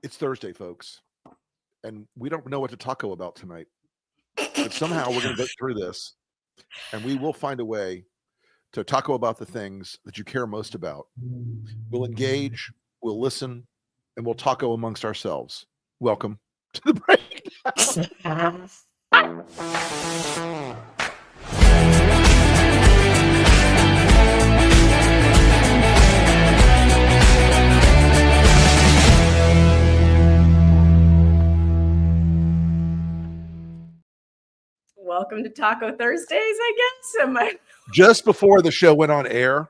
It's Thursday, folks, and we don't know what to taco about tonight. But somehow we're going to get through this, and we will find a way to taco about the things that you care most about. We'll engage, we'll listen, and we'll taco amongst ourselves. Welcome to the break. Welcome to Taco Thursdays, I guess. Just before the show went on air,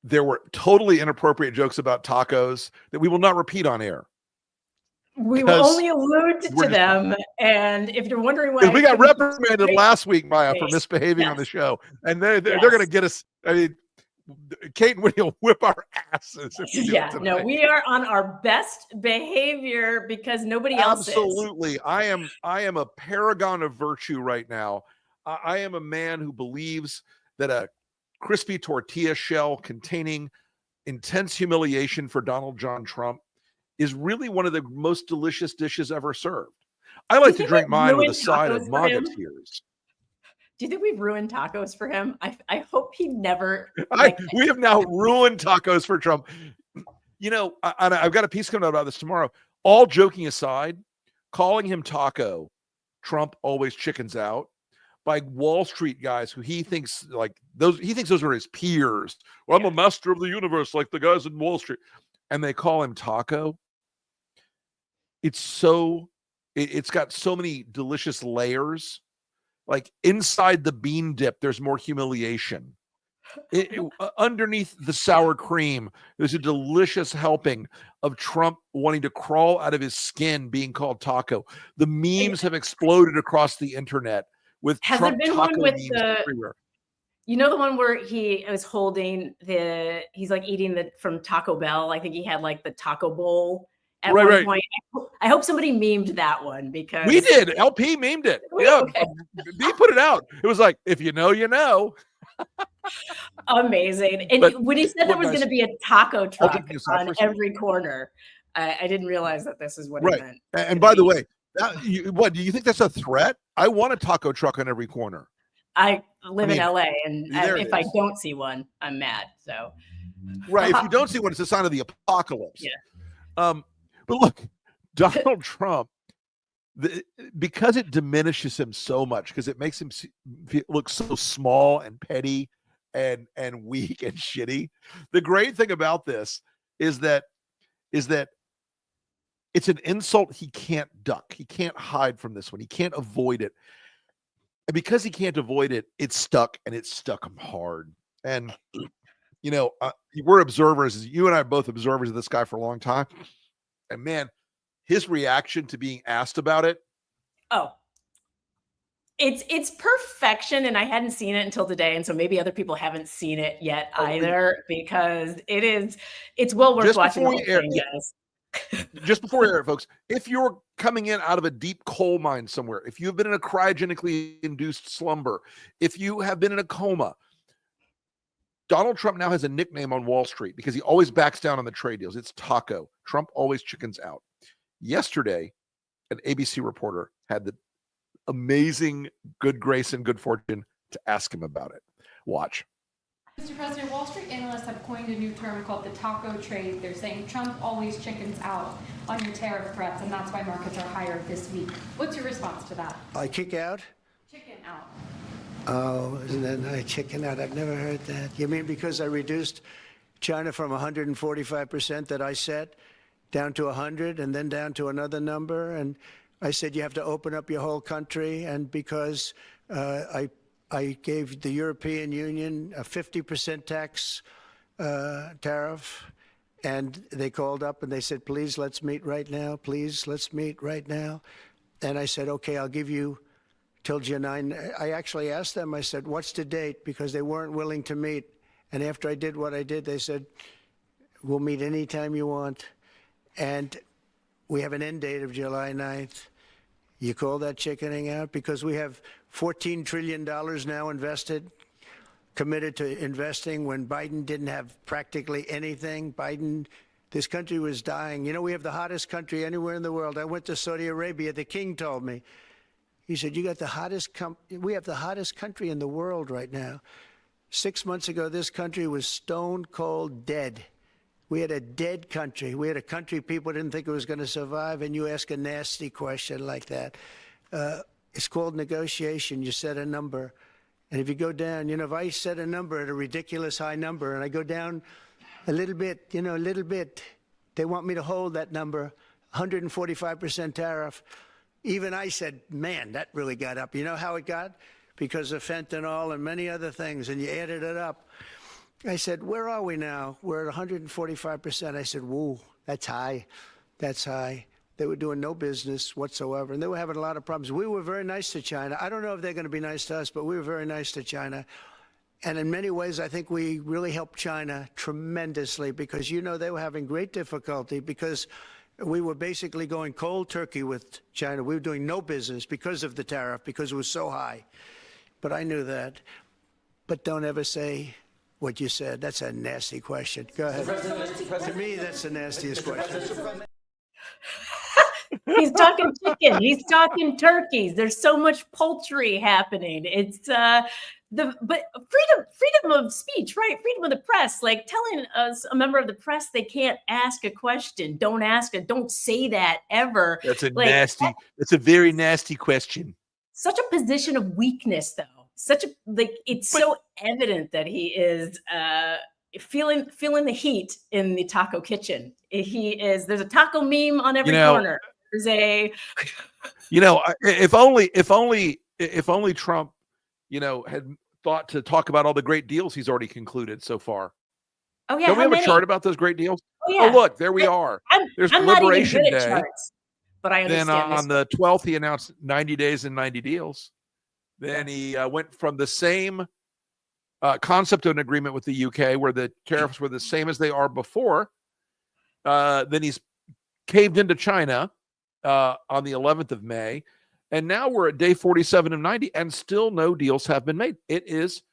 there were totally inappropriate jokes about tacos that we will not repeat on air. We will only allude to them. And if you're wondering why, we got reprimanded last week, Maya, for misbehaving on the show, and they're going to get us. I mean, Kate and Woody will whip our asses. No, we are on our best behavior because nobody else is. Absolutely. I am a paragon of virtue right now. I am a man who believes that a crispy tortilla shell containing intense humiliation for Donald John Trump is really one of the most delicious dishes ever served. I like to drink mine with a side of MAGA tears. Do you think we've ruined tacos for him? I hope he never. We have now ruined tacos for Trump. You know, I've got a piece coming out about this tomorrow. All joking aside, calling him taco, Trump always chickens out by Wall Street guys who he thinks those are his peers. Well, I'm a master of the universe, like the guys in Wall Street, and they call him taco. It's got so many delicious layers. Like inside the bean dip, there's more humiliation. Underneath the sour cream, there's a delicious helping of Trump wanting to crawl out of his skin, being called taco. The memes have exploded across the internet with Trump taco memes everywhere. You know the one where he was holding he's like eating from Taco Bell. I think he had like the taco bowl. At one point, I hope somebody memed that one because we did. LP memed it. Yeah, okay. B put it out. It was like, if you know, you know. Amazing. And when he said there was going to be a taco truck on every corner, I didn't realize that this is what it meant. And by the way, what do you think that's a threat? I want a taco truck on every corner. I live in LA, and if I don't see one, I'm mad. So, if you don't see one, it's a sign of the apocalypse. Yeah. But look, Donald Trump, because it diminishes him so much, because it makes him look so small and petty and weak and shitty. The great thing about this is that it's an insult he can't duck. He can't hide from this one. He can't avoid it. And because he can't avoid it, it's stuck, and it's stuck him hard. And, you know, we're observers. You and I are both observers of this guy for a long time. And man, his reaction to being asked about it. Oh, it's perfection. And I hadn't seen it until today. And so maybe other people haven't seen it yet either, because it's well worth watching the whole thing, guys. Just before we air it, folks, if you're coming in out of a deep coal mine somewhere, if you've been in a cryogenically induced slumber, if you have been in a coma, Donald Trump now has a nickname on Wall Street because he always backs down on the trade deals. It's taco. Trump always chickens out. Yesterday, an ABC reporter had the amazing good grace and good fortune to ask him about it. Watch. Mr. President, Wall Street analysts have coined a new term called the taco trade. They're saying Trump always chickens out on your tariff threats, and that's why markets are higher this week. What's your response to that? I kick out? Chicken out. Oh, isn't that nice? Chicken out. I've never heard that. You mean because I reduced China from 145% that I set down to 100 and then down to another number? And I said you have to open up your whole country. And because I gave the European Union a 50% tax tariff, and they called up and they said, please, let's meet right now. Please, let's meet right now. And I said, okay, I'll give you till July 9. I actually asked them, I said, what's the date? Because they weren't willing to meet. And after I did what I did, they said, we'll meet anytime you want. And we have an end date of July 9th. You call that chickening out? Because we have $14 trillion now invested, committed to investing when Biden didn't have practically anything. Biden This country was dying. You know, we have the hottest country anywhere in the world. I went to Saudi Arabia. The king told me. He said, "You got the hottest. We have the hottest country in the world right now." 6 months ago, this country was stone cold dead. We had a dead country. We had a country people didn't think it was going to survive, and you ask a nasty question like that. It's called negotiation. You set a number. And if you go down, you know, if I set a number at a ridiculous high number and I go down a little bit, you know, a little bit, they want me to hold that number, 145% tariff. Even I said, man, that really got up. You know how it got? Because of fentanyl and many other things, and you added it up. I said, where are we now? We're at 145%. I said, whoa, that's high. That's high. They were doing no business whatsoever, and they were having a lot of problems. We were very nice to China. I don't know if they're going to be nice to us, but we were very nice to China. And in many ways, I think we really helped China tremendously because, you know, they were having great difficulty because we were basically going cold turkey with China. We were doing no business because of the tariff, because it was so high. But I knew that. But don't ever say what you said. That's a nasty question. Go ahead. To me, that's the nastiest question. He's talking chicken. He's talking turkeys. There's so much poultry happening. It's but freedom of speech, right? Freedom of the press, like telling us a member of the press they can't ask a question. Don't ask it. Don't say that ever. That's that's a very nasty question. Such a position of weakness, though. It's so evident that he is feeling the heat in the taco kitchen. There's a taco meme on every corner. There's a, if only Trump, had thought to talk about all the great deals he's already concluded so far. Oh yeah. Don't we have a chart about those great deals? Oh, yeah. Oh look, there we are. There's I'm Liberation Day. Charts, but I understand. Then on the 12th, he announced 90 days and 90 deals. Then he went from the same concept of an agreement with the UK, where the tariffs were the same as they are before. Then he's caved into China on the 11th of May. And now we're at day 47 of 90, and still no deals have been made. It is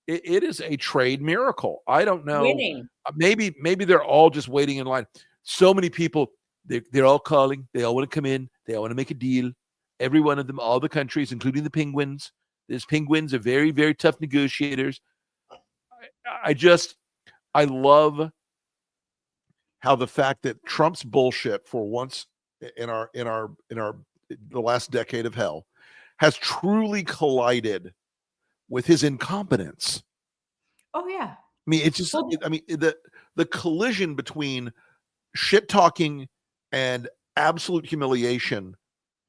a trade miracle. I don't know. Winning. Maybe they're all just waiting in line. So many people, they're all calling. They all want to come in. They all want to make a deal. Every one of them, all the countries, including the penguins. These penguins are very, very tough negotiators. I love how the fact that Trump's bullshit for once in the last decade of hell has truly collided with his incompetence. Oh yeah. I mean, it's just, the collision between shit talking and absolute humiliation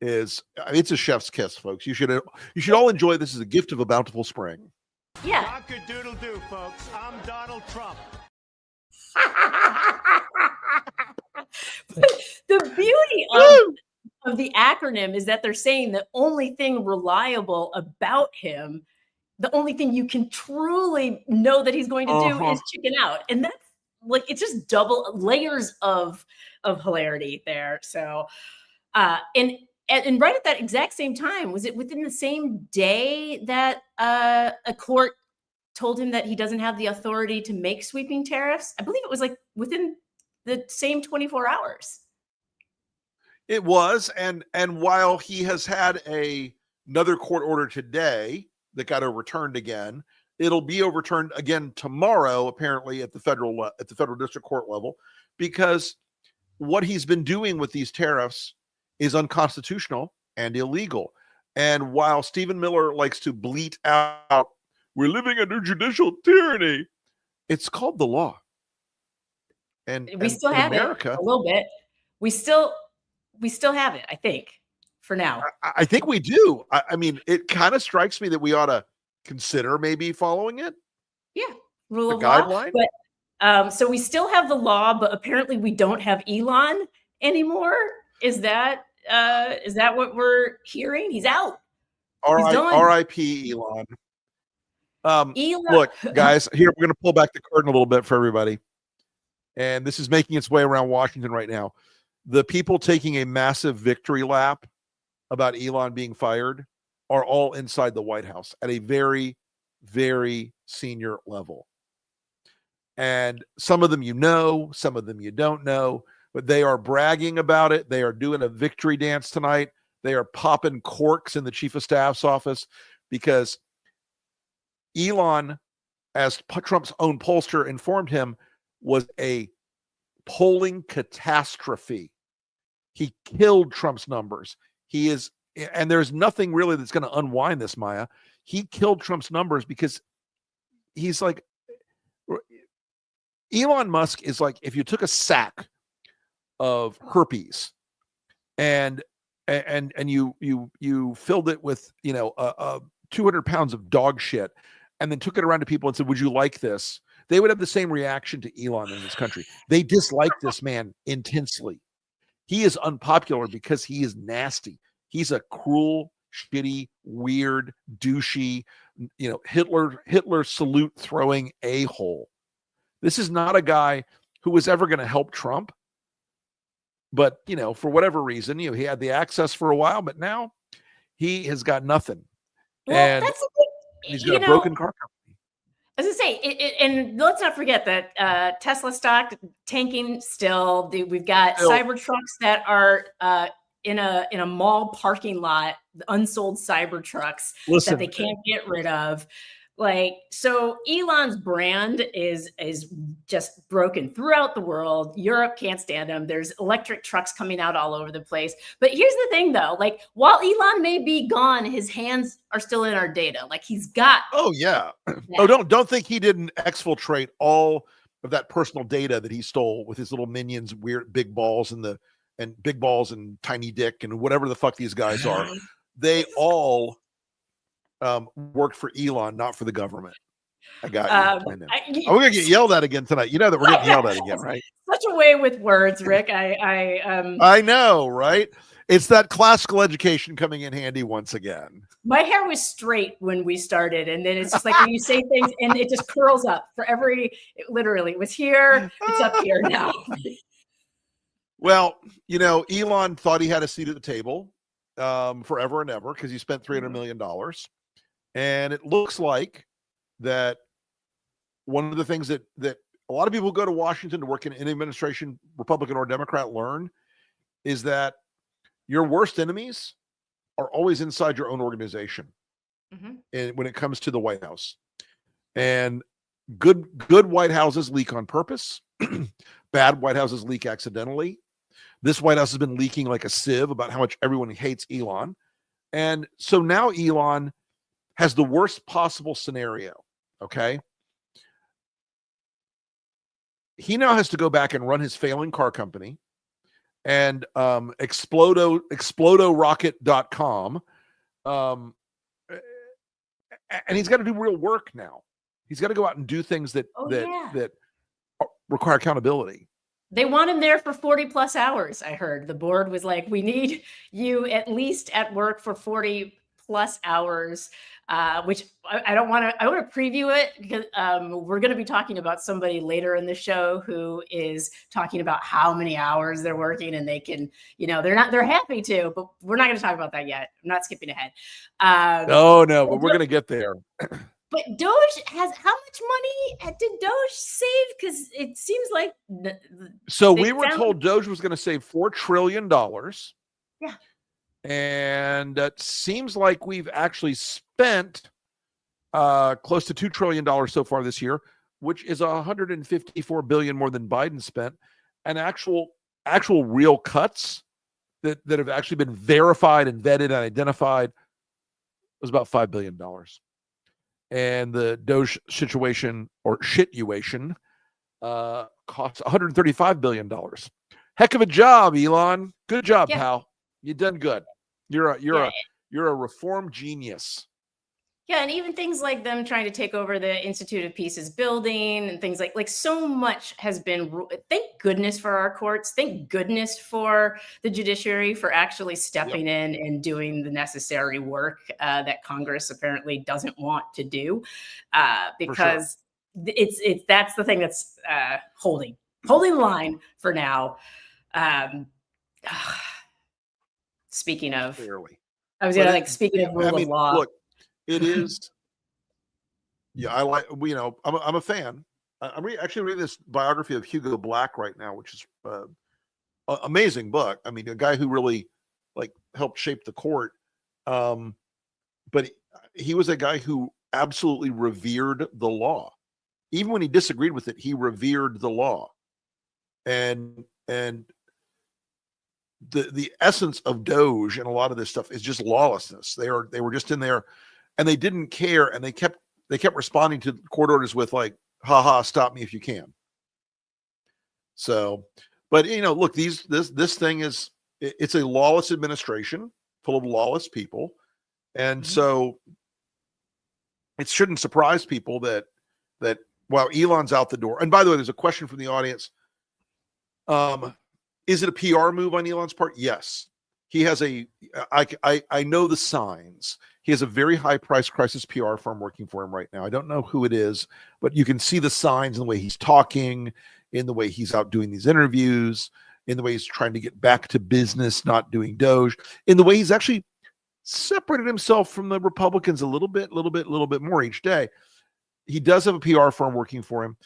it's a chef's kiss, folks. You should all enjoy this as a gift of a bountiful spring. Yeah. Cock-a-doodle-doo, folks. I'm Donald Trump. The beauty of the acronym is that they're saying the only thing reliable about him, the only thing you can truly know that he's going to do is chicken out. And that's like, it's just double layers of hilarity there. So, and right at that exact same time, was it within the same day that a court told him that he doesn't have the authority to make sweeping tariffs? I believe it was like within the same 24 hours. It was, and while he has had another court order today that got overturned again, it'll be overturned again tomorrow, apparently at the federal district court level, because what he's been doing with these tariffs is unconstitutional and illegal. And while Stephen Miller likes to bleat out, "We're living under judicial tyranny," it's called the law. And we still have America, it a little bit. We still have it, I think, for now. I think we do. I mean, it kind of strikes me that we ought to consider maybe following it. Yeah, rule of guideline. Law. But so we still have the law, but apparently we don't have Elon anymore. Is that what we're hearing? He's out. R.I.P. Elon. Look, guys, here we're going to pull back the curtain a little bit for everybody. And this is making its way around Washington right now. The people taking a massive victory lap about Elon being fired are all inside the White House at a very, very senior level. And some of them you know, some of them you don't know, but they are bragging about it. They are doing a victory dance tonight. They are popping corks in the chief of staff's office because Elon, as Trump's own pollster informed him, was a polling catastrophe. He killed Trump's numbers. He is, and there's nothing really that's going to unwind this, Maya. He killed Trump's numbers because he's like, Elon Musk is like if you took a sack of herpes and you filled it with 200 pounds of dog shit and then took it around to people and said, would you like this? They would have the same reaction to Elon in this country. They dislike this man intensely. He is unpopular because he is nasty. He's a cruel, shitty, weird, douchey, Hitler salute throwing a-hole. This is not a guy who was ever going to help Trump. But, for whatever reason, he had the access for a while, but now he has got nothing. Well, and that's he's got a broken car company. As I say, and let's not forget that Tesla stock tanking still. We've got Cybertrucks that are in a mall parking lot, unsold Cybertrucks that they can't get rid of. So Elon's brand is just broken throughout the world. Europe can't stand him. There's electric trucks coming out all over the place. But here's the thing, though. While Elon may be gone, his hands are still in our data. He's got. Oh yeah. Oh, don't think he didn't exfiltrate all of that personal data that he stole with his little minions, weird big balls and big balls and tiny dick and whatever the fuck these guys are. They all worked for Elon, not for the government. I got you. We're gonna get yelled at again tonight. You know that we're getting yelled at again, right? Such a way with words, Rick. I know, right? It's that classical education coming in handy once again. My hair was straight when we started, and then it's just like when you say things and it just curls up for literally it was here, it's up here now. Well, Elon thought he had a seat at the table forever and ever because he spent $300 million. And it looks like that one of the things that a lot of people who go to Washington to work in an administration, Republican or Democrat, learn is that your worst enemies are always inside your own organization. And when it comes to the White House. And good White Houses leak on purpose. Bad White Houses leak accidentally. This White House has been leaking like a sieve about how much everyone hates Elon. And so now Elon has the worst possible scenario, okay? He now has to go back and run his failing car company and explodorocket.com. And he's got to do real work now. He's got to go out and do things that require accountability. They want him there for 40 plus hours. I heard the board was like, we need you at least at work for 40 plus hours, which I want to preview it because we're going to be talking about somebody later in the show who is talking about how many hours they're working and they can, they're happy to, but we're not going to talk about that yet. I'm not skipping ahead. No, but we're going to get there. But Doge has how much money did Doge save? Because it seems like so we were told Doge was going to save $4 trillion. Yeah. And it seems like we've actually spent close to $2 trillion so far this year, which is $154 billion more than Biden spent. And actual real cuts that have actually been verified and vetted and identified was about $5 billion. And the Doge situation or shituation costs $135 billion. Heck of a job, Elon. Good job, pal. You done good. You're a reform genius. Yeah, and even things like them trying to take over the Institute of Peace's building and things like so much has been. Thank goodness for our courts. Thank goodness for the judiciary for actually stepping in and doing the necessary work that Congress apparently doesn't want to do, because it's that's the thing that's holding the line for now. Speaking of, clearly. I was gonna speaking of rule of law. Look, it is. Yeah, I like. I'm a fan. I'm actually reading this biography of Hugo Black right now, which is an amazing book. I mean, a guy who really like helped shape the court. But he was a guy who absolutely revered the law. Even when he disagreed with it, he revered the law. And the essence of Doge and a lot of this stuff is just lawlessness. They were just in there and they didn't care, and they kept responding to court orders with like, haha, stop me if you can. So, but look, this thing it's a lawless administration full of lawless people. And so it shouldn't surprise people that while Elon's out the door, and by the way, there's a question from the audience. Is it a PR move on Elon's part? Yes. He has I know the signs. He has a very high price crisis PR firm working for him right now. I don't know who it is, but you can see the signs in the way he's talking, in the way he's out doing these interviews, in the way he's trying to get back to business, not doing Doge, in the way he's actually separated himself from the Republicans a little bit more each day. He does have a PR firm working for him,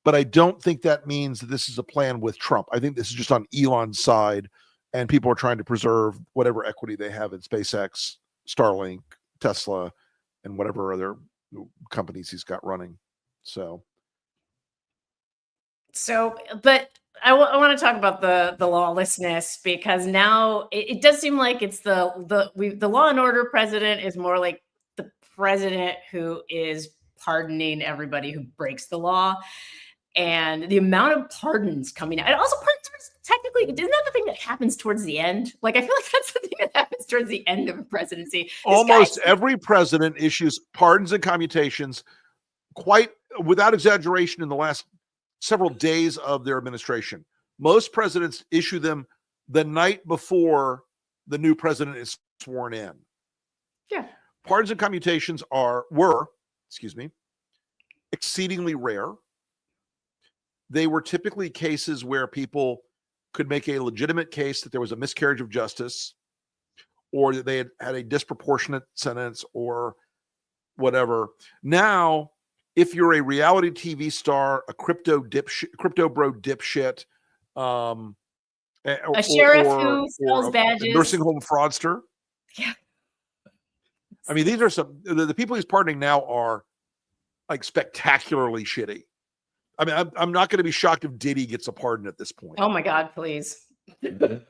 but I don't think that means that this is a plan with Trump. I think this is just on Elon's side, and people are trying to preserve whatever equity they have in SpaceX, Starlink, Tesla, and whatever other companies he's got running. So, but I want to talk about the lawlessness, because now it does seem like it's the law and order president is more like the president who is pardoning everybody who breaks the law. And the amount of pardons coming out, and also pardons technically, isn't that the thing that happens towards the end? Like, I feel like that's the thing that happens towards the end of a presidency. Almost every president issues pardons and commutations, quite without exaggeration, in the last several days of their administration. Most presidents issue them the night before the new president is sworn in. Yeah. Pardons and commutations were exceedingly rare. They were typically cases where people could make a legitimate case that there was a miscarriage of justice, or that they had a disproportionate sentence or whatever. Now, if you're a reality TV star, a crypto bro dipshit, a sheriff who sells badges, a nursing home fraudster. Yeah. I mean, these are the people he's pardoning now are like spectacularly shitty. I mean, I'm not going to be shocked if Diddy gets a pardon at this point. Oh my God, please. And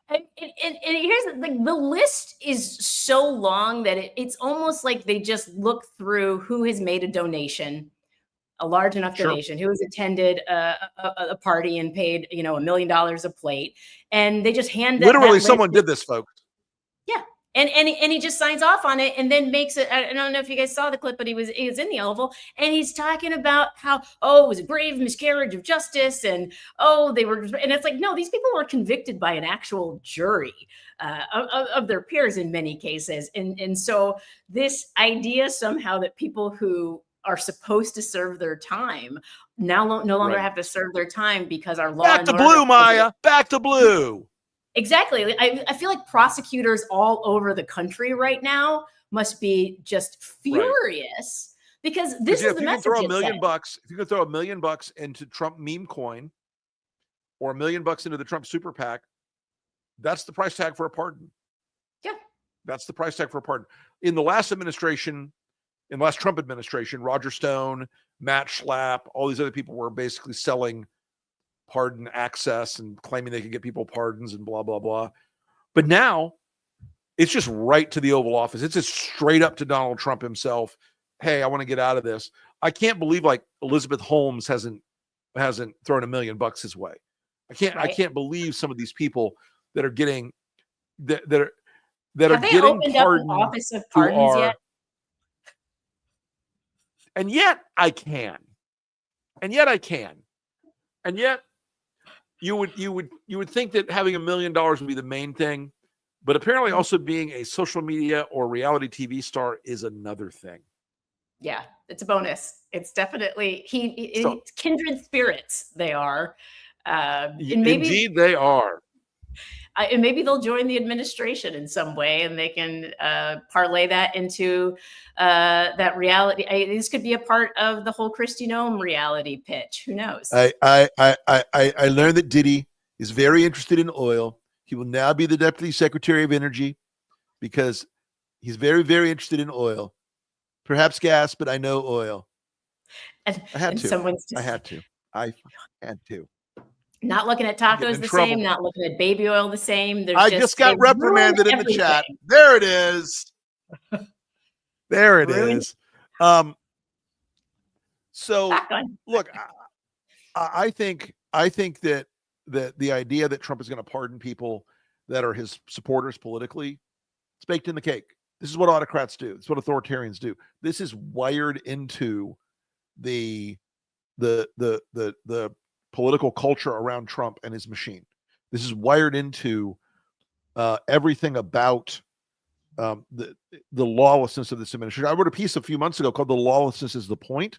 here's the list is so long that it's almost like they just look through who has made a donation, a large enough donation, who has attended a party and paid, $1 million a plate, and they just hand literally someone did this, folks. Yeah. And he just signs off on it and then makes it. I don't know if you guys saw the clip, but he was in the Oval and he's talking about how, it was a grave miscarriage of justice, and they were, and it's like, no, these people were convicted by an actual jury of their peers in many cases, and so this idea somehow that people who are supposed to serve their time now no longer have to serve their time because our law back to blue, Maya, back to blue. Exactly. I feel like prosecutors all over the country right now must be just furious because this is the message. If you can throw $1 million into Trump meme coin or $1 million into the Trump super PAC, that's the price tag for a pardon. Yeah. That's the price tag for a pardon. In the last Trump administration, Roger Stone, Matt Schlapp, all these other people were basically selling pardon access and claiming they could get people pardons and blah, blah, blah. But now it's just right to the Oval Office. It's just straight up to Donald Trump himself. Hey, I want to get out of this. I can't believe like Elizabeth Holmes hasn't thrown $1 million his way. I can't believe some of these people that are getting that are getting pardoned. Up the office of pardons yet? And yet I can. And yet you would think that having $1 million would be the main thing, but apparently also being a social media or reality TV star is another thing. Yeah, it's a bonus. It's definitely kindred spirits. They are. Indeed, they are. And maybe they'll join the administration in some way, and they can parlay that into that reality. This could be a part of the whole Kristi Noem reality pitch. Who knows? I learned that Diddy is very interested in oil. He will now be the Deputy Secretary of Energy because he's very, very interested in oil. Perhaps gas, but I know oil. And, I had to. I had to. Not looking at tacos the trouble. same, not looking at baby oil the same. I just got reprimanded in the chat. There it is. There it is. So look, I think that the idea that Trump is going to pardon people that are his supporters politically, it's baked in the cake. This is what autocrats do. It's what authoritarians do. This is wired into the political culture around Trump and his machine. This is wired into everything about the lawlessness of this administration. I wrote a piece a few months ago called "The Lawlessness is the Point,"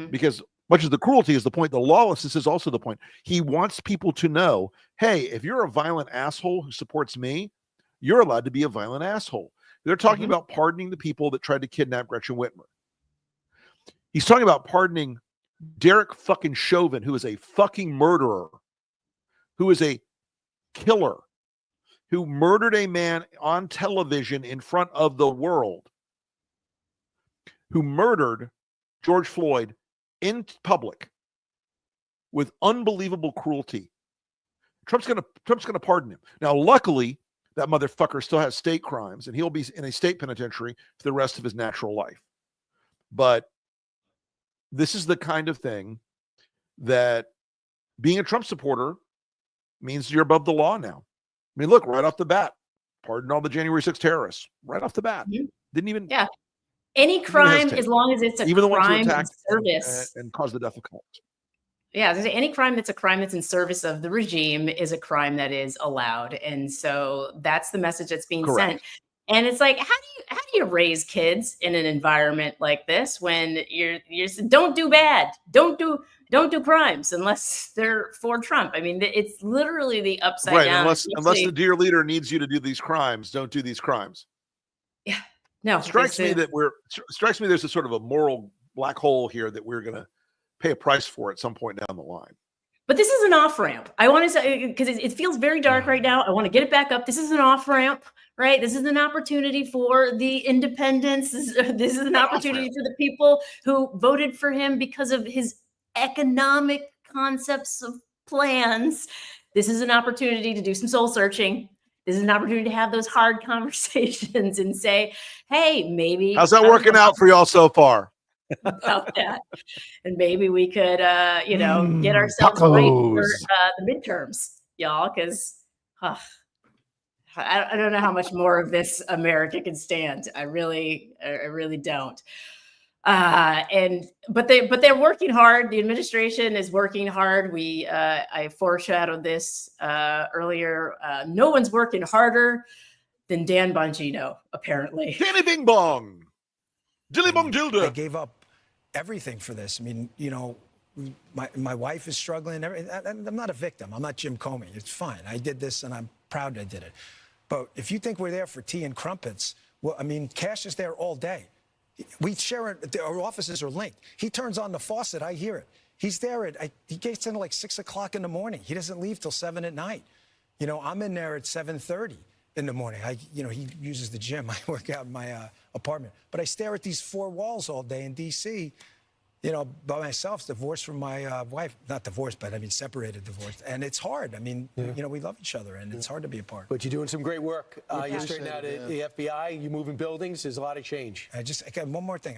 because much as the cruelty is the point, the lawlessness is also the point. He wants people to know, hey, if you're a violent asshole who supports me, you're allowed to be a violent asshole. They're talking about pardoning the people that tried to kidnap Gretchen Whitmer. He's talking about pardoning Derek fucking Chauvin, who is a fucking murderer, who is a killer, who murdered a man on television in front of the world, who murdered George Floyd in public with unbelievable cruelty. Trump's gonna pardon him. Now, luckily, that motherfucker still has state crimes, and he'll be in a state penitentiary for the rest of his natural life. But this is the kind of thing that being a Trump supporter means you're above the law now. I mean, look, right off the bat, pardon all the January 6th terrorists. Right off the bat. Didn't even... Yeah. Any crime, as long as it's a even the ones who crime in attacked service. And caused the death of Collins. Yeah, any crime that's a crime that's in service of the regime is a crime that is allowed. And so that's the message that's being sent. And it's like, how do you raise kids in an environment like this when you're don't do bad, don't do crimes unless they're for Trump. I mean, it's literally the upside down. Unless the dear leader needs you to do these crimes, don't do these crimes. Yeah, no. It strikes me there's a sort of a moral black hole here that we're gonna pay a price for at some point down the line. But this is an off ramp. I want to say, because it feels very dark right now. I want to get it back up. This is an off ramp, right? This is an opportunity for the independents. This is an opportunity for the people who voted for him because of his economic concepts of plans. This is an opportunity to do some soul searching. This is an opportunity to have those hard conversations and say, hey, maybe. How's that working out for y'all so far? About that, and maybe we could get ourselves right for the midterms, y'all, because I don't know how much more of this America can stand. I really don't. But they're working hard. The administration is working hard. I foreshadowed this earlier. No one's working harder than Dan Bongino, apparently. Danny Bing Bong. Dilly Bong Dilda. I gave up everything for this. I mean, my wife is struggling. I'm not a victim. I'm not Jim Comey. It's fine. I did this, and I'm proud I did it. But if you think we're there for tea and crumpets, well, I mean, Cash is there all day. We share it. Our offices are linked. He turns on the faucet. I hear it. He's there he gets in at like 6 o'clock in the morning. He doesn't leave till 7 at night. I'm in there at 7:30 in the morning. He uses the gym. I work out in my apartment. But I stare at these 4 walls all day in D.C., by myself, divorced from my wife. Not divorced, but I mean separated, divorced. And it's hard. I mean, we love each other, and it's hard to be apart. But you're doing some great work. You straighten out the FBI, you're moving buildings. There's a lot of change. I got one more thing.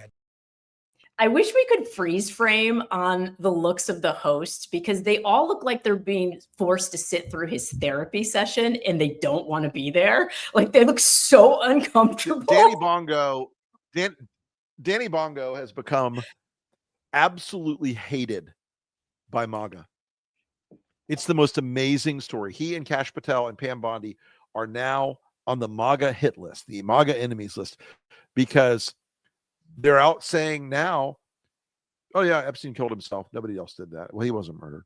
I wish we could freeze frame on the looks of the host, because they all look like they're being forced to sit through his therapy session and they don't want to be there. Like, they look so uncomfortable. Danny Bongo has become absolutely hated by MAGA. It's the most amazing story. He and Kash Patel and Pam Bondi are now on the MAGA hit list, the MAGA enemies list, because they're out saying now, oh yeah, Epstein killed himself. Nobody else did that. Well, he wasn't murdered.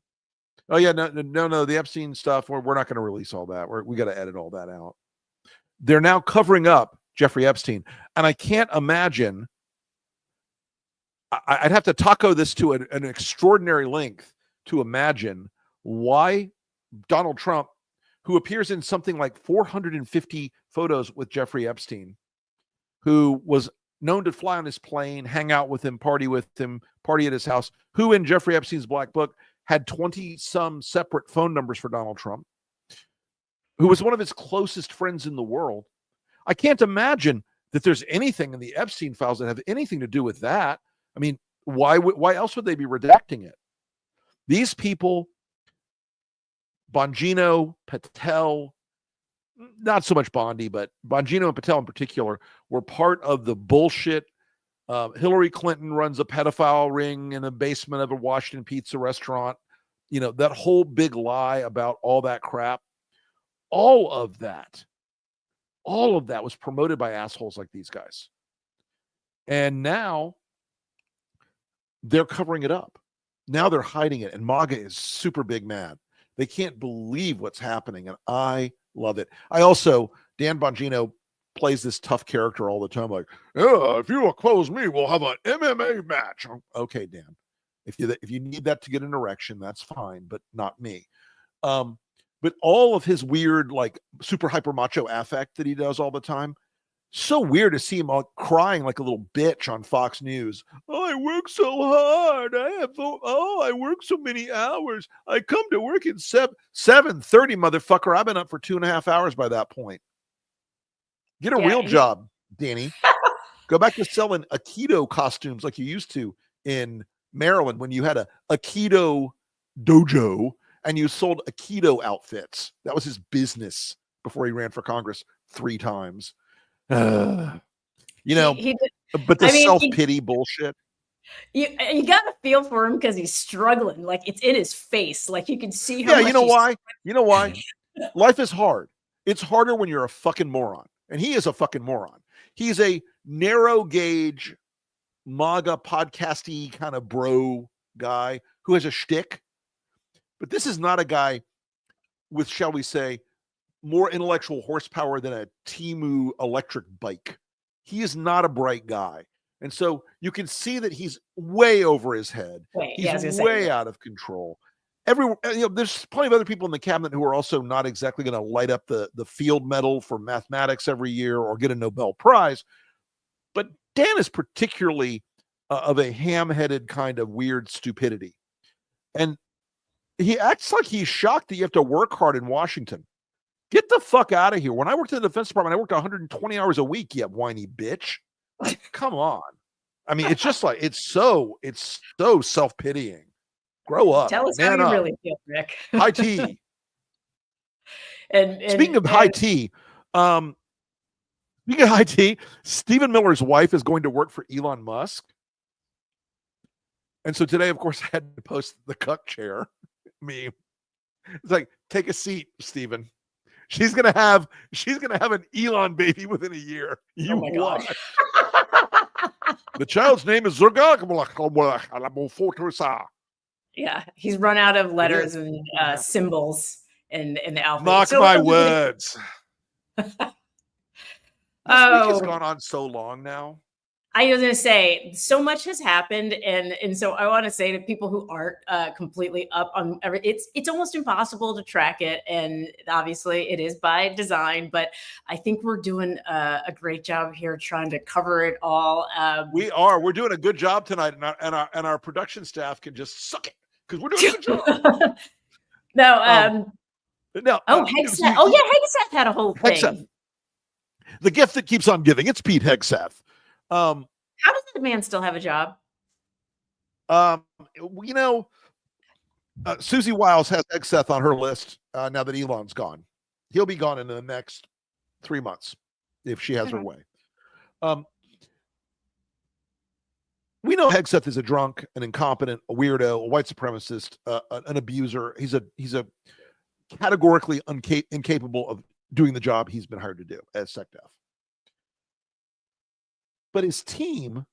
Oh yeah, no. The Epstein stuff. We're not going to release all that. We got to edit all that out. They're now covering up Jeffrey Epstein, and I can't imagine. I'd have to taco this to an extraordinary length to imagine why Donald Trump, who appears in something like 450 photos with Jeffrey Epstein, who was known to fly on his plane, hang out with him, party at his house, who in Jeffrey Epstein's black book had 20-some separate phone numbers for Donald Trump, who was one of his closest friends in the world. I can't imagine that there's anything in the Epstein files that have anything to do with that. I mean, why else would they be redacting it? These people, Bongino, Patel, not so much Bondi, but Bongino and Patel in particular, were part of the bullshit. Hillary Clinton runs a pedophile ring in the basement of a Washington pizza restaurant. You know, that whole big lie about all that crap. All of that was promoted by assholes like these guys. And now they're covering it up. Now they're hiding it. And MAGA is super big mad. They can't believe what's happening. And I love it. Dan Bongino plays this tough character all the time. Like, yeah, if you oppose me, we'll have an MMA match. Okay, Dan. If you need that to get an erection, that's fine, but not me. But all of his weird, like, super hyper macho affect that he does all the time, so weird to see him all crying like a little bitch on Fox News. Oh, I work so hard. I work so many hours. I come to work at 7:30, motherfucker. I've been up for 2.5 hours by that point. Get a real job, Danny. Go back to selling Aikido costumes like you used to in Maryland when you had a Aikido dojo and you sold Aikido outfits. That was his business before he ran for Congress 3 times. But the self-pity bullshit. You got to feel for him because he's struggling. Like, it's in his face. Like, you can see how much you know why? Life is hard. It's harder when you're a fucking moron. And he is a fucking moron. He's a narrow gauge MAGA podcasty kind of bro guy who has a shtick. But this is not a guy with, shall we say, more intellectual horsepower than a Temu electric bike. He is not a bright guy. And so you can see that he's way over his head. He's way out of control. There's plenty of other people in the cabinet who are also not exactly going to light up the field medal for mathematics every year or get a Nobel Prize. But Dan is particularly of a ham-headed kind of weird stupidity. And he acts like he's shocked that you have to work hard in Washington. Get the fuck out of here. When I worked in the Defense Department, I worked 120 hours a week, you whiny bitch. Come on. I mean, it's just like, it's so self-pitying. Grow up. Tell us how you really feel, Rick. High tea. and speaking of high tea, Stephen Miller's wife is going to work for Elon Musk. And so today, of course, I had to post the cuck chair meme. It's like, take a seat, Stephen. She's gonna have an Elon baby within a year. You watch. The child's name is Zurga. Yeah, he's run out of letters and symbols in the alphabet. Mark my words. This week has gone on so long now. I was going to say, so much has happened, and so I want to say to people who aren't completely up on it's almost impossible to track it, and obviously it is by design. But I think we're doing a great job here trying to cover it all. We're doing a good job tonight, and our production staff can just suck it because we're doing a good job. Hegsth. Hegsth had a whole thing. Hegsth. The gift that keeps on giving. It's Pete Hegsth. How does that man still have a job? Susie Wiles has Hegsth on her list now that Elon's gone. He'll be gone in the next 3 months if she has her way. We know Hegsth is a drunk, an incompetent, a weirdo, a white supremacist, an abuser. He's a categorically incapable of doing the job he's been hired to do as SecDef. But his team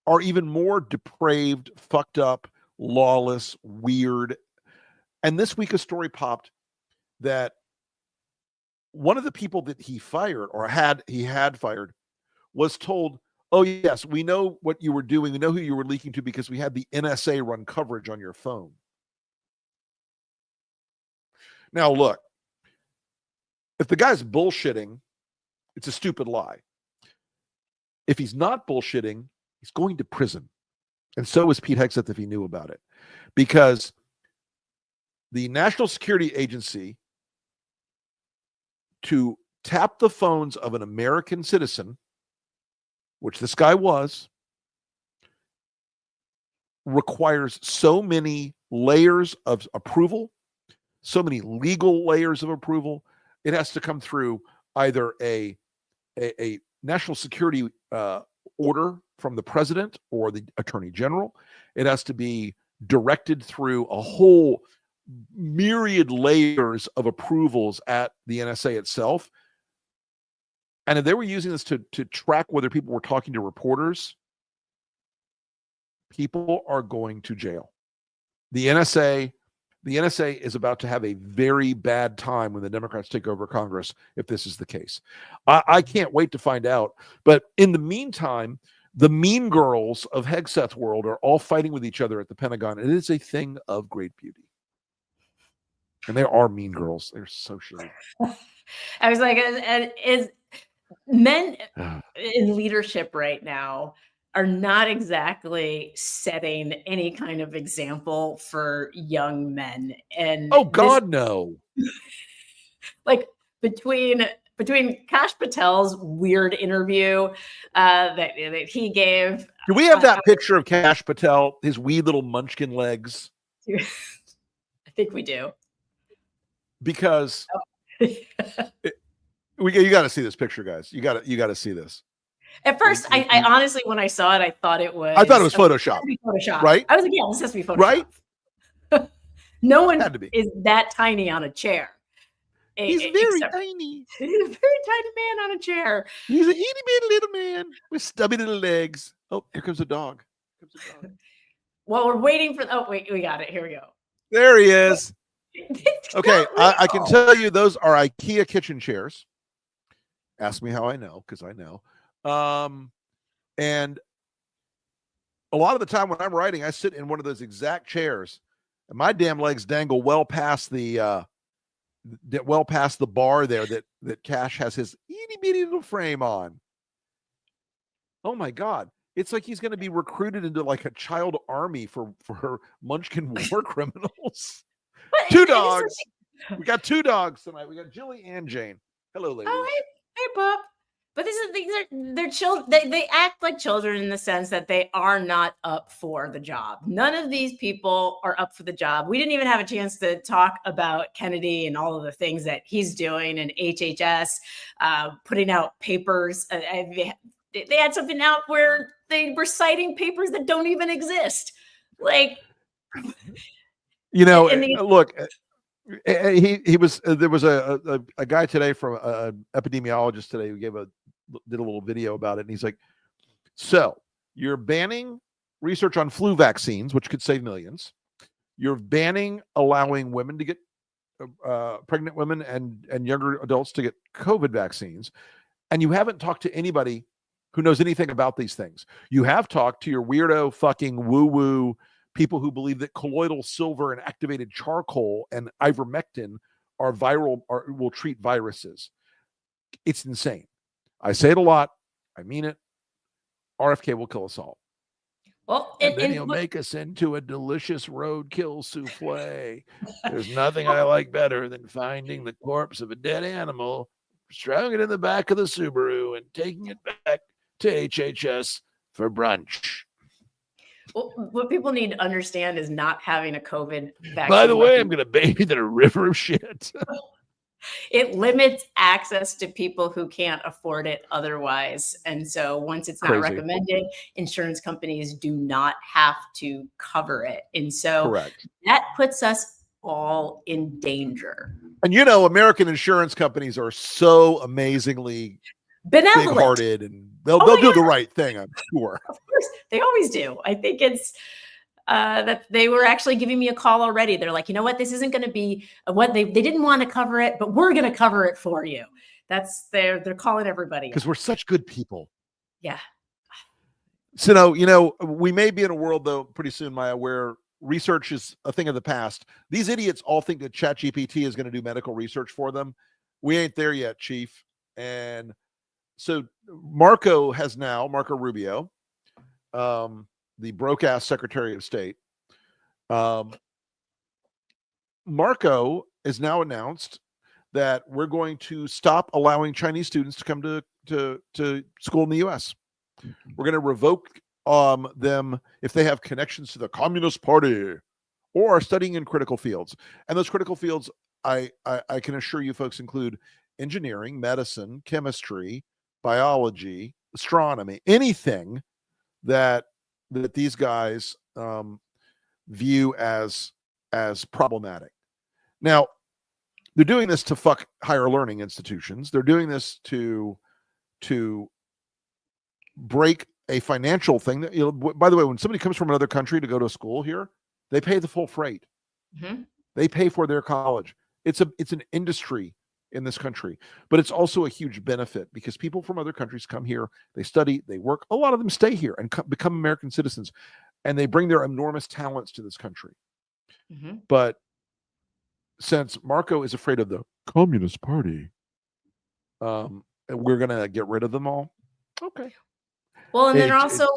are even more depraved, fucked up, lawless, weird. And this week a story popped that one of the people that he fired or had fired was told, oh, yes, we know what you were doing. We know who you were leaking to because we had the NSA run coverage on your phone. Now, look, if the guy's bullshitting, it's a stupid lie. If he's not bullshitting, he's going to prison. And so is Pete Hegseth if he knew about it. Because the National Security Agency, to tap the phones of an American citizen, which this guy was, requires so many layers of approval, so many legal layers of approval. It has to come through either a national security order from the president or the attorney general. It has to be directed through a whole myriad layers of approvals at the NSA itself. And if they were using this to track whether people were talking to reporters, people are going to jail. The NSA is about to have a very bad time when the Democrats take over Congress if this is the case. I can't wait to find out. But in the meantime, the mean girls of Hegseth world are all fighting with each other at the Pentagon. It is a thing of great beauty. And they are mean girls. They're so shitty. I was like, is men in leadership right now are not exactly setting any kind of example for young men. And oh God, no. Like between Kash Patel's weird interview that he gave. Do we have that picture of Kash Patel, his wee little munchkin legs? I think we do. Because you got to see this picture, guys. You got to see this. At first, I honestly, when I saw it, I thought it was Photoshop. Photoshop, right? I was like, yeah, this has to be Photoshop, right? No one is that tiny on a chair. He's very tiny. He's a very tiny man on a chair. He's an itty bitty little man with stubby little legs. Oh, here comes a dog. Well, we're waiting for. Oh, wait, we got it. Here we go. There he is. Okay, I can tell you those are IKEA kitchen chairs. Ask me how I know, because I know. And a lot of the time when I'm writing, I sit in one of those exact chairs, and my damn legs dangle well past the bar there that Cash has his itty bitty little frame on. Oh my God. It's like he's going to be recruited into like a child army for Munchkin war criminals. Two dogs. We got two dogs tonight. We got Jilly and Jane. Hello, ladies. Oh, hey, Bob. But they're children. They act like children in the sense that they are not up for the job. None of these people are up for the job. We didn't even have a chance to talk about Kennedy and all of the things that he's doing and HHS putting out papers. They had something out where they were citing papers that don't even exist. Like, look, he was there was a guy today from an epidemiologist today who did a little video about it, and he's like, so you're banning research on flu vaccines, which could save millions. You're banning allowing women to get pregnant women and younger adults to get COVID vaccines, and you haven't talked to anybody who knows anything about these things. You have talked to your weirdo fucking woo-woo people who believe that colloidal silver and activated charcoal and ivermectin are viral or will treat viruses. It's insane. I say it a lot. I mean it. RFK will kill us all. Well, and then he'll make us into a delicious roadkill souffle. There's nothing I like better than finding the corpse of a dead animal, throwing it in the back of the Subaru, and taking it back to HHS for brunch. Well, what people need to understand is not having a COVID vaccine. By the way, I'm going to bathe in a river of shit. It limits access to people who can't afford it otherwise. And so once it's not recommended, insurance companies do not have to cover it. And so that puts us all in danger. And American insurance companies are so amazingly benevolent, big-hearted, and they'll do the right thing, I'm sure. Of course, they always do. I think it's that they were actually giving me a call already. They're like, you know what, this isn't going to be what they didn't want to cover it, but we're going to cover it for you. They're calling everybody because we're such good people. Yeah. So we may be in a world though pretty soon, Maya, where research is a thing of the past. These idiots all think that ChatGPT is going to do medical research for them. We ain't there yet, Chief. And so Marco Rubio, the broke-ass Secretary of State, Marco has now announced that we're going to stop allowing Chinese students to come to school in the U.S. We're going to revoke them if they have connections to the Communist Party or are studying in critical fields. And those critical fields, I can assure you folks, include engineering, medicine, chemistry, biology, astronomy, anything that these guys view as problematic. Now, they're doing this to fuck higher learning institutions. They're doing this to break a financial thing. That, by the way, when somebody comes from another country to go to school here, they pay the full freight. Mm-hmm. They pay for their college. It's an industry in this country, but it's also a huge benefit because people from other countries come here, they study, they work. A lot of them stay here and become American citizens, and they bring their enormous talents to this country. Mm-hmm. But since Marco is afraid of the Communist Party, we're going to get rid of them all. Okay. Well, and then also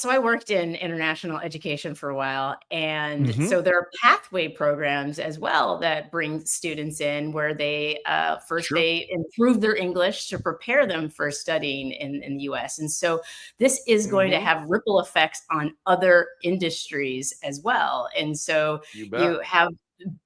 I worked in international education for a while. And so there are pathway programs as well that bring students in where they they improve their English to prepare them for studying in the US. And so this is going to have ripple effects on other industries as well. And so you have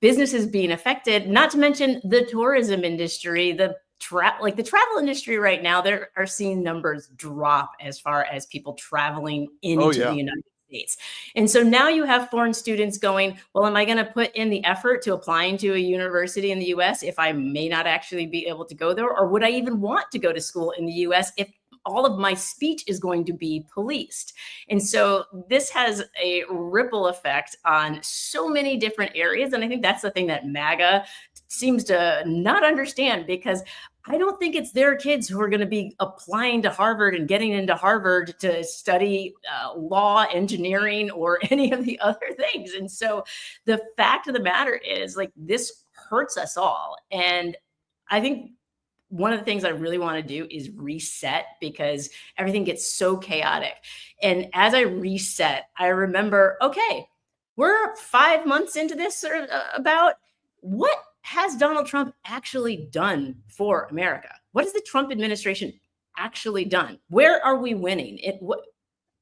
businesses being affected, not to mention the tourism industry, the travel industry right now, they are seeing numbers drop as far as people traveling into the United States. And so now you have foreign students going, well, am I going to put in the effort to applying to a university in the US if I may not actually be able to go there? Or would I even want to go to school in the US if all of my speech is going to be policed? And so this has a ripple effect on so many different areas. And I think that's the thing that MAGA seems to not understand, because I don't think it's their kids who are going to be applying to Harvard and getting into Harvard to study law, engineering, or any of the other things. And so the fact of the matter is, like, this hurts us all. And I think one of the things I really want to do is reset, because everything gets so chaotic. And as I reset, I remember, okay, we're 5 months into this, or about what has Donald Trump actually done for America? What has the Trump administration actually done? Where are we winning?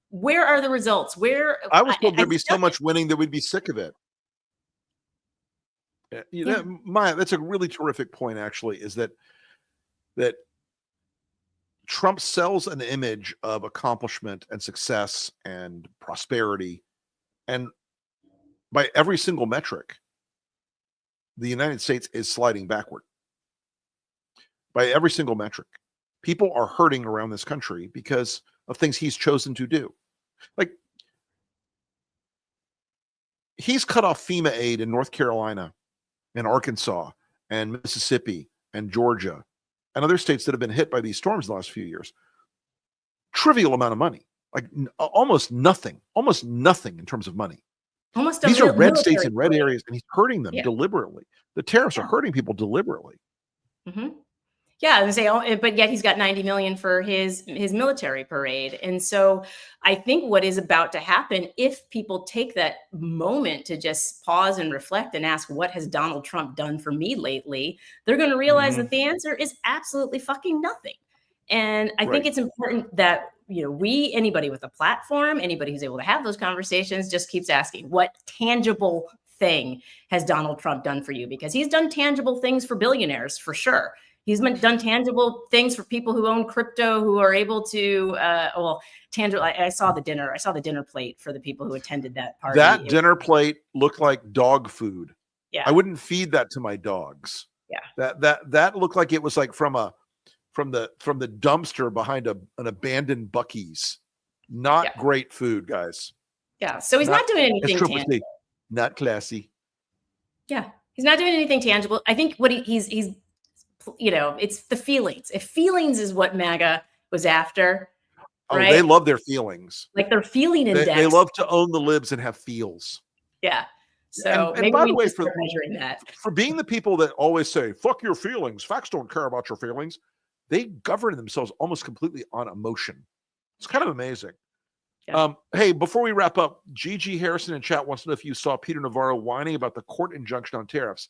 Where are the results? I was told there'd be so much winning that we'd be sick of it. Maya, that's a really terrific point, actually, is that Trump sells an image of accomplishment and success and prosperity. And by every single metric, the United States is sliding backward. By every single metric. People are hurting around this country because of things he's chosen to do. Like, he's cut off FEMA aid in North Carolina and Arkansas and Mississippi and Georgia and other states that have been hit by these storms in the last few years. Trivial amount of money, like almost nothing in terms of money. These are red states in red areas, and he's hurting them deliberately. The tariffs are hurting people deliberately. Mm-hmm. Yeah, I was gonna say, but yet he's got $90 million for his military parade. And so I think what is about to happen, if people take that moment to just pause and reflect and ask, what has Donald Trump done for me lately? They're going to realize that the answer is absolutely fucking nothing. And I think it's important that, anybody with a platform, anybody who's able to have those conversations, just keeps asking, what tangible thing has Donald Trump done for you? Because he's done tangible things for billionaires, for sure. He's done tangible things for people who own crypto, who are able to, tangible. I saw the dinner plate for the people who attended that party. That dinner plate looked like dog food. Yeah. I wouldn't feed that to my dogs. Yeah. That looked like it was like from the dumpster behind an abandoned Buc-ee's. Not great food, guys. Yeah. So he's not doing anything tangible. Not classy. Yeah. He's not doing anything tangible. I think what he's it's the feelings. If feelings is what MAGA was after, right? They love their feelings. Like they're feeling index. They love to own the libs and have feels. Yeah. So and by the way, for measuring that, for being the people that always say, fuck your feelings, facts don't care about your feelings, they govern themselves almost completely on emotion. It's kind of amazing. Yeah. Hey, before we wrap up, Gigi Harrison in chat wants to know if you saw Peter Navarro whining about the court injunction on tariffs.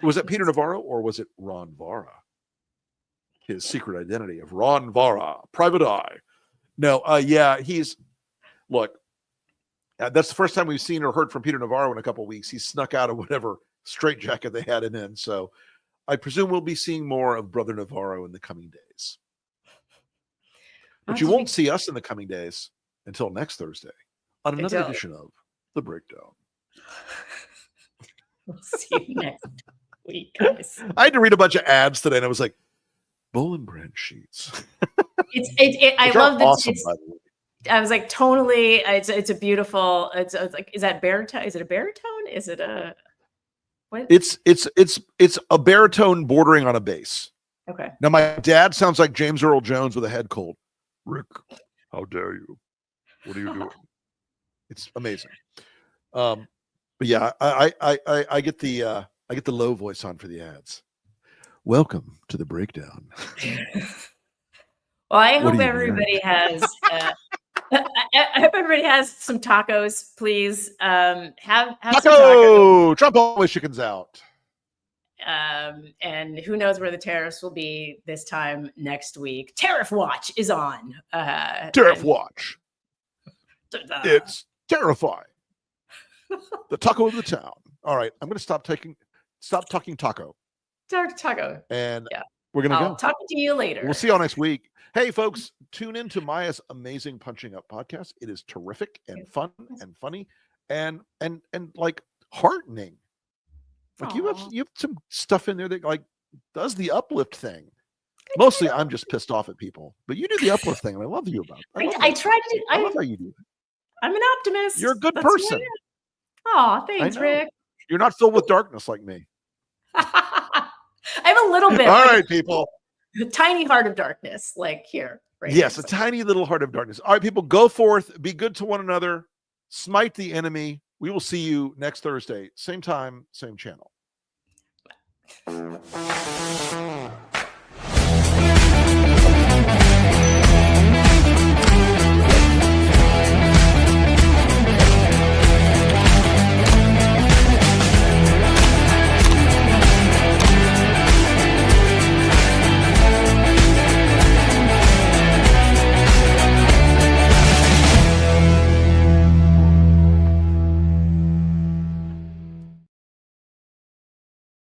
Was it Peter Navarro or was it Ron Vara? His secret identity of Ron Vara, private eye. No, yeah, look, that's the first time we've seen or heard from Peter Navarro in a couple of weeks. He snuck out of whatever straitjacket they had him in. So I presume we'll be seeing more of Brother Navarro in the coming days. But you won't see us in the coming days until next Thursday on another edition of The Breakdown. We'll see you next week, guys. I had to read a bunch of ads today, and I was like, Bowl & Branch sheets. I love this. Awesome, by the way. I was like, tonally, it's a beautiful. It's like, is that baritone? Is it a baritone? Is it a? What? It's a baritone bordering on a bass. Okay. Now my dad sounds like James Earl Jones with a head cold. Rick, how dare you? What are you doing? It's amazing. But yeah, I get the low voice on for the ads. Welcome to The Breakdown. Well, I hope everybody has. I hope everybody has some tacos, please. Have Taco! some tacos. Trump always chickens out. And who knows where the tariffs will be this time next week. Tariff Watch is on. Tariff Watch. It's terrifying. The taco of the town. All right, I'm going to stop talking taco. Taco. And we're going to go. Talk to you later. We'll see y'all next week. Hey, folks, tune in to Maya's amazing Punching Up podcast. It is terrific and fun and funny and like heartening. Like you have some stuff in there that like does the uplift thing. Mostly I'm just pissed off at people, but you do the uplift thing and I love you about it. I try to do. I love how you do it. I'm an optimist. You're a good person. Oh, thanks, Rick. You're not filled with darkness like me. I have a little bit. All right, people. A tiny heart of darkness, like here. Right yes, here. a tiny little heart of darkness. All right, people, go forth, be good to one another, smite the enemy. We will see you next Thursday, same time, same channel.